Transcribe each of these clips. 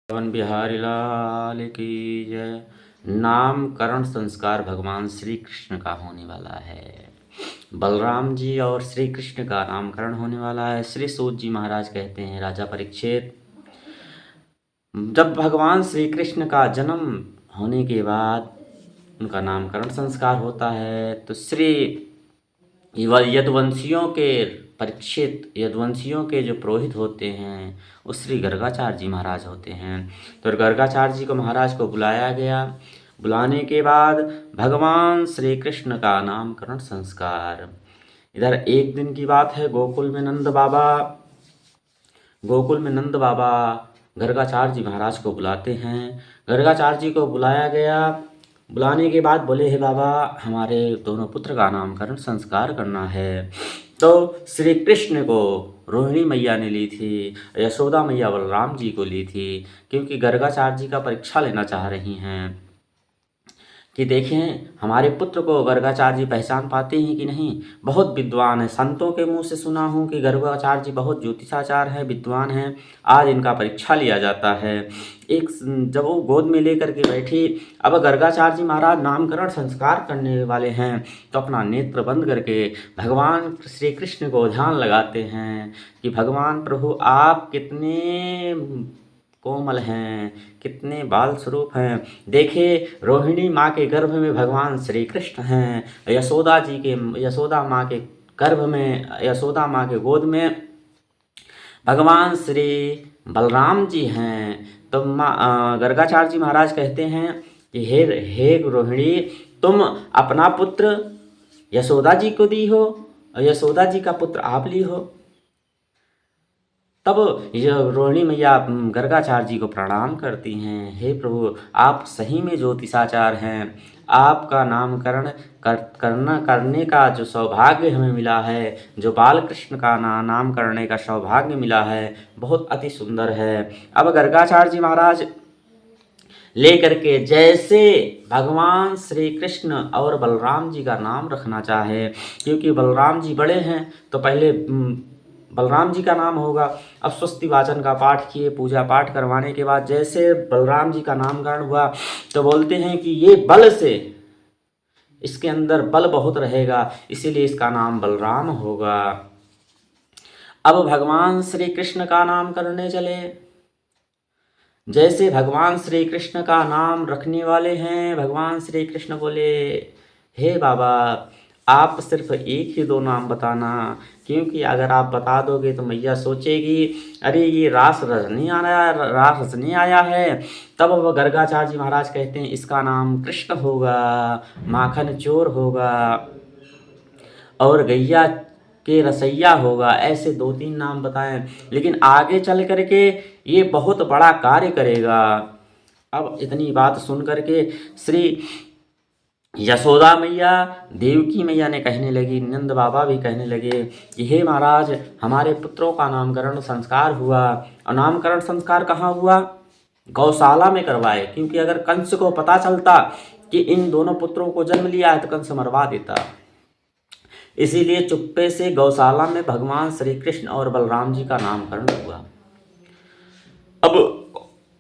पवन बिहारी लाल की जय। नामकरण संस्कार भगवान श्री कृष्ण का होने वाला है। बलराम जी और श्री कृष्ण का नामकरण होने वाला है। श्री सूत जी महाराज कहते हैं, राजा परीक्षित, जब भगवान श्री कृष्ण का जन्म होने के बाद उनका नामकरण संस्कार होता है तो श्री यदुवंशियों के परीक्षित यदुवंशियों के जो पुरोहित होते हैं वो श्री गर्गाचार्य जी महाराज होते हैं। तो गर्गाचार्य जी को महाराज को बुलाया गया। बुलाने के बाद भगवान श्री कृष्ण का नामकरण संस्कार। इधर एक दिन की बात है, गोकुल में नंद बाबा गर्गाचार्य जी महाराज को बुलाते हैं। गर्गाचार्य जी को बुलाया गया। बुलाने के बाद बोले, हे बाबा, हमारे दोनों पुत्र का नामकरण संस्कार करना है। तो श्री कृष्ण को रोहिणी मैया ने ली थी, यशोदा मैया बलराम जी को ली थी, क्योंकि गर्गाचार्य जी का परीक्षा लेना चाह रही हैं कि देखें हमारे पुत्र को गर्गाचार्य जी पहचान पाते हैं कि नहीं। बहुत विद्वान है, संतों के मुंह से सुना हूँ कि गर्गाचार्य जी बहुत ज्योतिषाचार्य हैं, विद्वान हैं। आज इनका परीक्षा लिया जाता है। जब वो गोद में लेकर के बैठी, अब गर्गाचार्य जी महाराज नामकरण संस्कार करने वाले हैं, तो अपना नेत्र बंद करके भगवान श्री कृष्ण को ध्यान लगाते हैं कि भगवान प्रभु आप कितने कोमल हैं, कितने बाल स्वरूप हैं। देखिए, रोहिणी माँ के गर्भ में भगवान श्री कृष्ण हैं, यशोदा माँ के गर्भ में, यशोदा माँ के गोद में भगवान श्री बलराम जी हैं। तो गर्गाचार्य जी महाराज कहते हैं कि हे रोहिणी, तुम अपना पुत्र यशोदा जी को दी हो और यशोदा जी का पुत्र आप ली हो। तब रोहिणी मैया गर्गाचार्य जी को प्रणाम करती हैं, हे प्रभु, आप सही में ज्योतिषाचार्य हैं। आपका नामकरण करने का जो सौभाग्य हमें मिला है, जो बाल कृष्ण का नाम करने का सौभाग्य मिला है, बहुत अति सुंदर है। अब गर्गाचार्य जी महाराज ले करके जैसे भगवान श्री कृष्ण और बलराम जी का नाम रखना चाहे, क्योंकि बलराम जी बड़े हैं तो पहले बलराम जी का नाम होगा। अब स्वस्ति वाचन का पाठ किए, पूजा पाठ करवाने के बाद जैसे बलराम जी का नामकरण हुआ तो बोलते हैं कि ये बल से, इसके अंदर बल बहुत रहेगा, इसीलिए इसका नाम बलराम होगा। अब भगवान श्री कृष्ण का नाम करने चले। जैसे भगवान श्री कृष्ण का नाम रखने वाले हैं, भगवान श्री कृष्ण बोले, हे बाबा, आप सिर्फ एक ही दो नाम बताना, क्योंकि अगर आप बता दोगे तो मैया सोचेगी अरे ये रास रचने आया है। तब वह गर्गाचार्य जी महाराज कहते हैं इसका नाम कृष्ण होगा, माखन चोर होगा और गैया के रसैया होगा। ऐसे दो तीन नाम बताएं, लेकिन आगे चल करके ये बहुत बड़ा कार्य करेगा। अब इतनी बात सुन करके श्री यशोदा मैया, देवकी मैया ने कहने लगी, नंद बाबा भी कहने लगे कि हे महाराज, हमारे पुत्रों का नामकरण संस्कार हुआ। और नामकरण संस्कार कहाँ हुआ? गौशाला में करवाए, क्योंकि अगर कंस को पता चलता कि इन दोनों पुत्रों को जन्म लिया है तो कंस मरवा देता। इसीलिए चुप्पे से गौशाला में भगवान श्री कृष्ण और बलराम जी का नामकरण हुआ। अब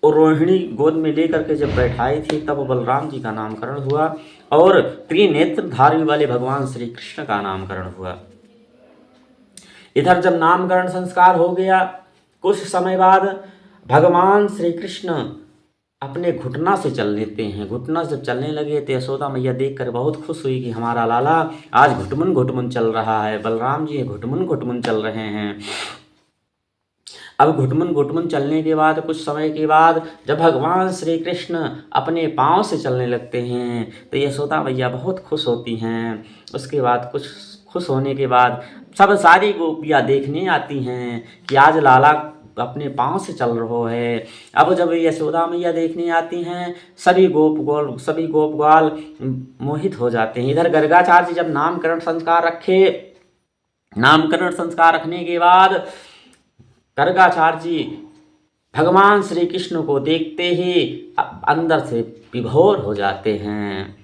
रोहिणी गोद में लेकर के जब बैठाई थी तब बलराम जी का नामकरण हुआ और त्रिनेत्रधारी वाले भगवान श्री कृष्ण का नामकरण हुआ। इधर जब नामकरण संस्कार हो गया, कुछ समय बाद भगवान श्री कृष्ण अपने घुटना से चल लेते हैं। घुटना जब चलने लगे तो यशोदा मैया देखकर बहुत खुश हुई कि हमारा लाला आज घुटमुन घुटमुन चल रहा है, बलराम जी घुटमुन घुटमुन चल रहे हैं। अब घुटमुन घुटमुन चलने के बाद कुछ समय के बाद जब भगवान श्री कृष्ण अपने पाँव से चलने लगते हैं तो यशोदा मैया बहुत खुश होती हैं। उसके बाद कुछ खुश होने के बाद सब सारी गोपियाँ देखने आती हैं कि आज लाला अपने पाँव से चल रहा है। अब जब यशोदा मैया देखने आती हैं, सभी गोप ग्वाल मोहित हो जाते हैं। इधर गर्गाचार्य जी जब नामकरण संस्कार रखने के बाद गर्गाचार्य जी भगवान श्री कृष्ण को देखते ही अंदर से विभोर हो जाते हैं।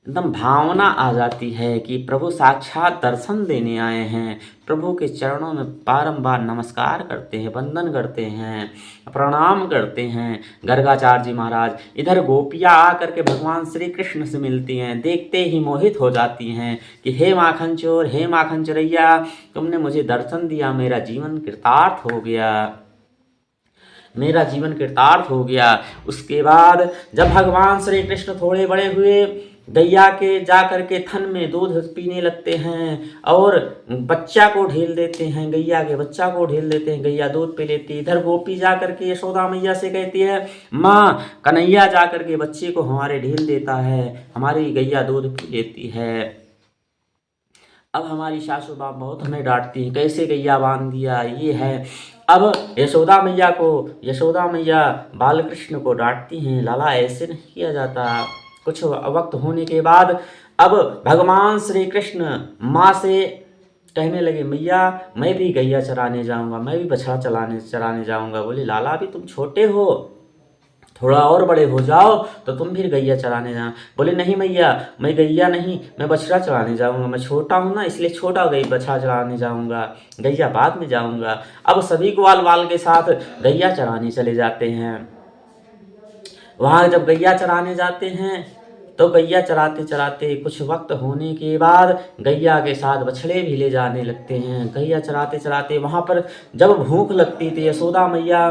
एकदम भावना आ जाती है कि प्रभु साक्षात दर्शन देने आए हैं। प्रभु के चरणों में बारंबार नमस्कार करते हैं, वंदन करते हैं, प्रणाम करते हैं। गर्गाचार्य जी महाराज, इधर गोपियाँ आकर के भगवान श्री कृष्ण से मिलती हैं, देखते ही मोहित हो जाती हैं कि हे माखन चोर, हे माखन चोरैया, तुमने मुझे दर्शन दिया, मेरा जीवन कृतार्थ हो गया, मेरा जीवन कृतार्थ हो गया। उसके बाद जब भगवान श्री कृष्ण थोड़े बड़े हुए, गैया के जा करके थन में दूध पीने लगते हैं और बच्चा को ढेल देते हैं, गैया के बच्चा को ढेल देते हैं, गैया दूध पी लेती है। इधर गोपी जा करके यशोदा मैया से कहती है, माँ कन्हैया जा करके बच्चे को हमारे ढेल देता है, हमारी गैया दूध पी लेती है। अब हमारी सासू माँ बहुत हमें डांटती है, कैसे गैया बांध दिया, ये है। अब यशोदा मैया बाल कृष्ण को डांटती हैं, लाला ऐसे नहीं किया जाता। कुछ वक्त होने के बाद अब भगवान श्री कृष्ण माँ से कहने लगे, मैया मैं भी गैया चराने जाऊंगा, मैं भी बछड़ा चराने जाऊंगा। बोले, लाला अभी तुम छोटे हो, थोड़ा और बड़े हो जाओ तो तुम फिर गैया चराने जाओ। बोले, नहीं मैया, मैं गैया नहीं, मैं बछड़ा चराने जाऊंगा, मैं छोटा हूँ ना, इसलिए छोटा गई बछड़ा चराने जाऊंगा, गैया बाद में जाऊंगा। अब सभी ग्वाल वाल के साथ गैया चराने चले जाते हैं। वहाँ जब गैया चराने जाते हैं तो गैया चराते चराते कुछ वक्त होने के बाद गैया के साथ बछड़े भी ले जाने लगते हैं। गैया चराते चराते वहाँ पर जब भूख लगती थी, यशोदा मैया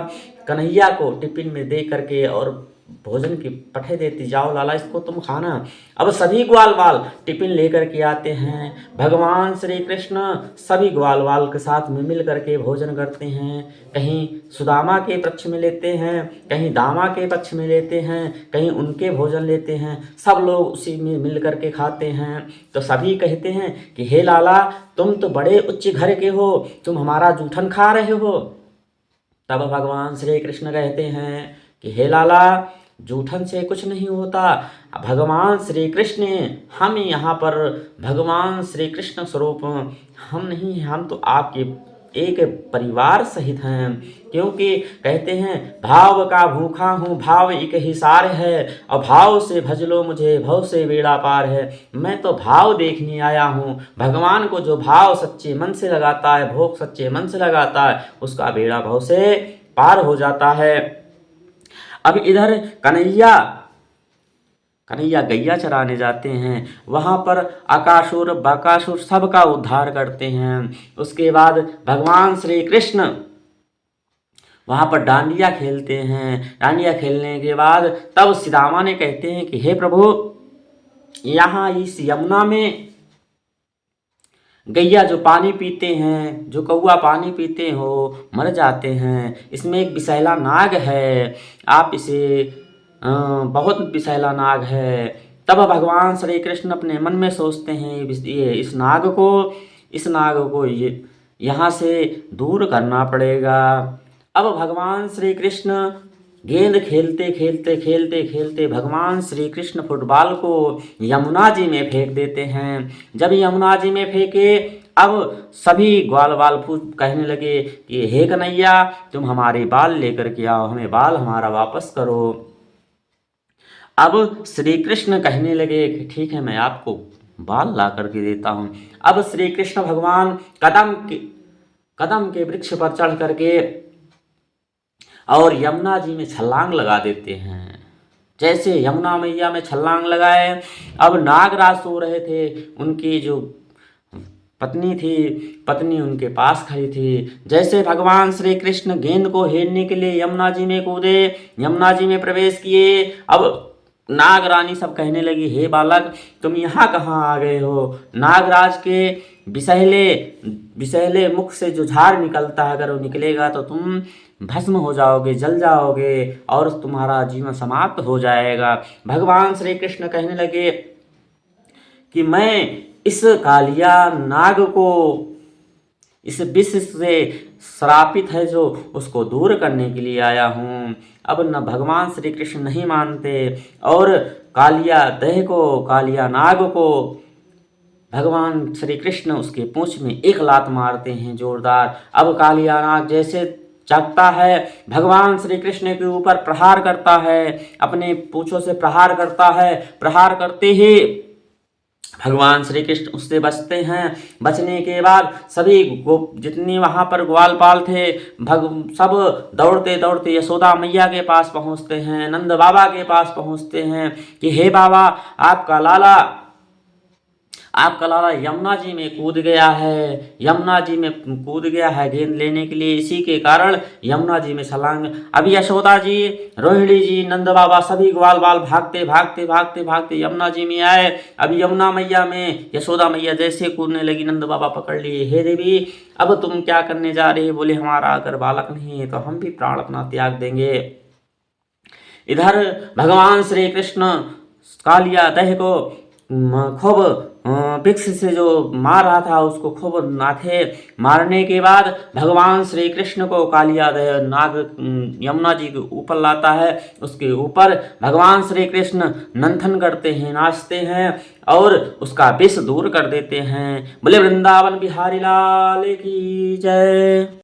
कन्हैया को टिफिन में दे करके और भोजन की पठे देती, जाओ लाला इसको तुम खाना। अब सभी ग्वाल वाल टिफिन लेकर के आते हैं। भगवान श्री कृष्ण सभी ग्वाल वाल के साथ में मिल करके भोजन करते हैं। कहीं सुदामा के पक्ष में लेते हैं, कहीं दामा के पक्ष में लेते हैं, कहीं उनके भोजन लेते हैं। सब लोग उसी में मिल करके खाते हैं। तो सभी कहते हैं कि हे लाला, तुम तो बड़े उच्च घर के हो, तुम हमारा जूठन खा रहे हो। तब भगवान श्री कृष्ण कहते हैं कि हे लाला, जूठन से कुछ नहीं होता। भगवान श्री कृष्ण, हम यहाँ पर भगवान श्री कृष्ण स्वरूप हम नहीं हैं, हम तो आपके एक परिवार सहित हैं। क्योंकि कहते हैं, भाव का भूखा हूँ, भाव एक ही सार है, और भाव से भज लो मुझे, भव से बेड़ा पार है। मैं तो भाव देखने आया हूँ। भगवान को जो भाव सच्चे मन से लगाता है, भोग सच्चे मन से लगाता है, उसका बेड़ा भव से पार हो जाता है। अब इधर कन्हैया गैया चराने जाते हैं। वहाँ पर अकासुर बकासुर सबका उद्धार करते हैं। उसके बाद भगवान श्री कृष्ण वहाँ पर डांडिया खेलते हैं। डांडिया खेलने के बाद तब सुदामा ने कहते हैं कि हे प्रभु, यहाँ इस यमुना में गैया जो पानी पीते हैं, जो कौआ पानी पीते हो, मर जाते हैं। इसमें एक विषैला नाग है, आप इसे बहुत विषैला नाग है। तब भगवान श्री कृष्ण अपने मन में सोचते हैं, ये इस नाग को ये यहाँ से दूर करना पड़ेगा। अब भगवान श्री कृष्ण गेंद खेलते खेलते खेलते खेलते भगवान श्री कृष्ण फुटबॉल को यमुना जी में फेंक देते हैं। जब यमुना जी में फेंके, अब सभी ग्वाल वाल कहने लगे कि हे कन्हैया, तुम हमारे बाल लेकर के आओ, हमें बाल हमारा वापस करो। अब श्री कृष्ण कहने लगे कि ठीक है, मैं आपको बाल ला करके देता हूँ। अब श्री कृष्ण भगवान कदम के वृक्ष पर चढ़ करके और यमुना जी में छलांग लगा देते हैं। जैसे यमुना मैया में छलांग लगाए, अब नागराज सो रहे थे, उनकी जो पत्नी उनके पास खड़ी थी। जैसे भगवान श्री कृष्ण गेंद को हेरने के लिए यमुना जी में कूदे, यमुना जी में प्रवेश किए। अब नागरानी सब कहने लगी, हे बालक, तुम यहाँ कहाँ आ गए हो? नागराज के विषैले मुख से जो झाड़ निकलता है, अगर वो निकलेगा तो तुम भस्म हो जाओगे, जल जाओगे और तुम्हारा जीवन समाप्त हो जाएगा। भगवान श्री कृष्ण कहने लगे कि मैं इस कालिया नाग को, इस विष से श्रापित है जो, उसको दूर करने के लिए आया हूँ। अब न भगवान श्री कृष्ण नहीं मानते और कालिया नाग को भगवान श्री कृष्ण उसके पूंछ में एक लात मारते हैं जोरदार। अब कालिया नाग जैसे जागता है, भगवान श्री कृष्ण के ऊपर प्रहार करता है, अपने पूंछों से प्रहार करता है। प्रहार करते ही भगवान श्री कृष्ण उससे बचते हैं। बचने के बाद सभी जितने वहाँ पर ग्वालपाल थे सब दौड़ते दौड़ते यशोदा मैया के पास पहुँचते हैं, नंद बाबा के पास पहुँचते हैं कि हे बाबा, आपका लाला यमुना जी में कूद गया है, यमुना जी में कूद गया है गेंद लेने के लिए, इसी के कारण यमुना जी में छलांग। अभी यशोदा जी, रोहिणी जी, नंद बाबा सभी ग्वाल बाल भागते भागते भागते भागते यमुना जी में आए। अभी यमुना मैया में यशोदा मैया जैसे कूदने लगी, नंद बाबा पकड़ लिए। हे देवी, अब तुम क्या करने जा रहे? बोले हमारा अगर बालक नहीं है तो हम भी प्राण अपना त्याग देंगे। इधर भगवान श्री कृष्ण कालिया दह को खूब वृक्ष से जो मार रहा था उसको खूब नाथे। मारने के बाद भगवान श्री कृष्ण को कालिया दह नाग यमुना जी के ऊपर लाता है। उसके ऊपर भगवान श्री कृष्ण मंथन करते हैं, नाचते हैं और उसका विष दूर कर देते हैं। बोले वृंदावन बिहारी लाल की जय।